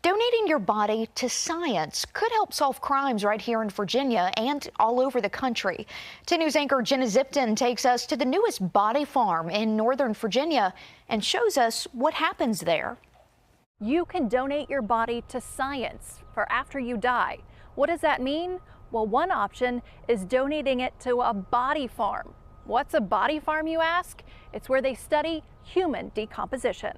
Donating your body to science could help solve crimes right here in Virginia and all over the country. 10 News anchor Jenna Zipton takes us to the newest body farm in Northern Virginia and shows us what happens there. You can donate your body to science for after you die. What does that mean? Well, one option is donating it to a body farm. What's a body farm, you ask? It's where they study human decomposition.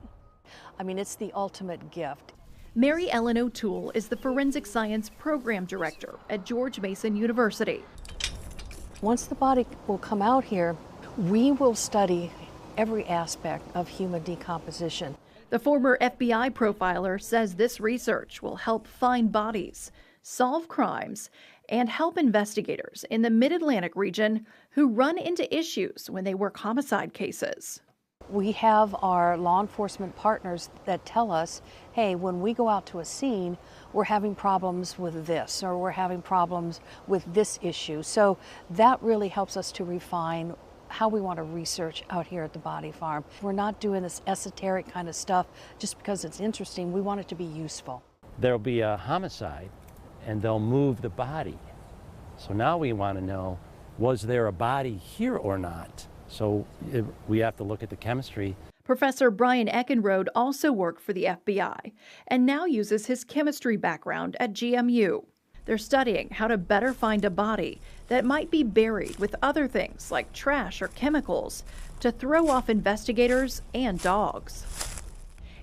I mean, it's the ultimate gift. Mary Ellen O'Toole is the Forensic Science Program Director at George Mason University. Once the body will come out here, we will study every aspect of human decomposition. The former FBI profiler says this research will help find bodies, solve crimes, and help investigators in the Mid-Atlantic region who run into issues when they work homicide cases. We have our law enforcement partners that tell us, hey, when we go out to a scene, we're having problems with this, or we're having problems with this issue. So that really helps us to refine how we want to research out here at the body farm. We're not doing this esoteric kind of stuff just because it's interesting. We want it to be useful. There'll be a homicide and they'll move the body. So now we want to know, was there a body here or not? So we have to look at the chemistry. Professor Brian Eckenrode also worked for the FBI and now uses his chemistry background at GMU. They're studying how to better find a body that might be buried with other things like trash or chemicals to throw off investigators and dogs.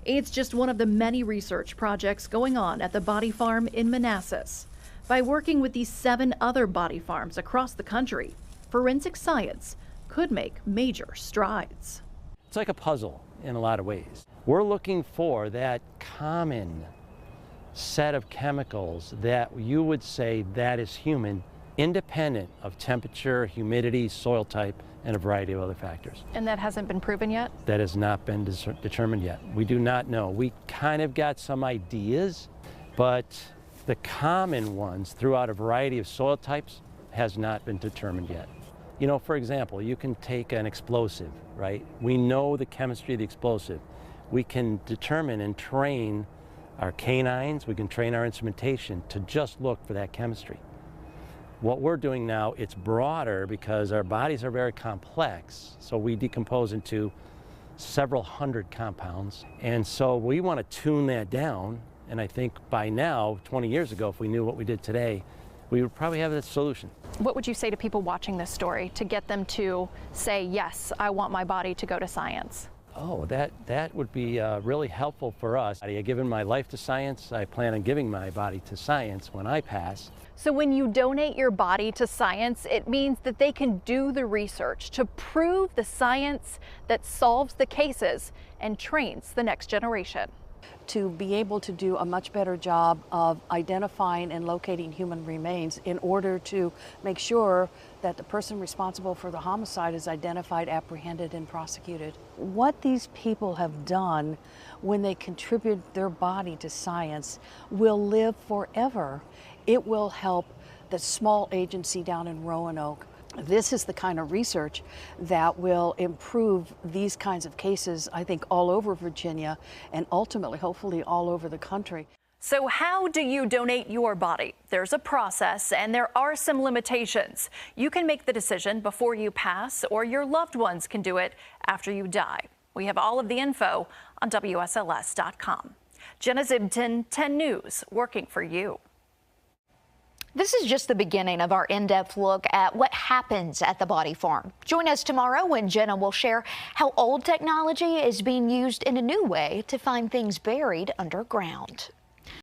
It's just one of the many research projects going on at the body farm in Manassas. By working with these 7 other body farms across the country, forensic science could make major strides. It's like a puzzle in a lot of ways. We're looking for that common set of chemicals that you would say that is human, independent of temperature, humidity, soil type, and a variety of other factors. And that hasn't been proven yet? That has not been determined yet. We do not know. We kind of got some ideas, but the common ones throughout a variety of soil types has not been determined yet. You know, for example, you can take an explosive, right? We know the chemistry of the explosive. We can determine and train our canines, we can train our instrumentation to just look for that chemistry. What we're doing now, it's broader because our bodies are very complex, so we decompose into several hundred compounds. And so we want to tune that down, and I think by now, 20 years ago, if we knew what we did today, we would probably have that solution. What would you say to people watching this story to get them to say, yes, I want my body to go to science? Oh, that would be really helpful for us. I've given my life to science. I plan on giving my body to science when I pass. So when you donate your body to science, it means that they can do the research to prove the science that solves the cases and trains the next generation. To be able to do a much better job of identifying and locating human remains in order to make sure that the person responsible for the homicide is identified, apprehended, and prosecuted. What these people have done when they contribute their body to science will live forever. It will help the small agency down in Roanoke. This is the kind of research that will improve these kinds of cases, I think, all over Virginia and ultimately, hopefully, all over the country. So how do you donate your body? There's a process and there are some limitations. You can make the decision before you pass, or your loved ones can do it after you die. We have all of the info on WSLS.com. Jenna Zipton, 10 News, working for you. This is just the beginning of our in-depth look at what happens at the body farm. Join us tomorrow when Jenna will share how old technology is being used in a new way to find things buried underground.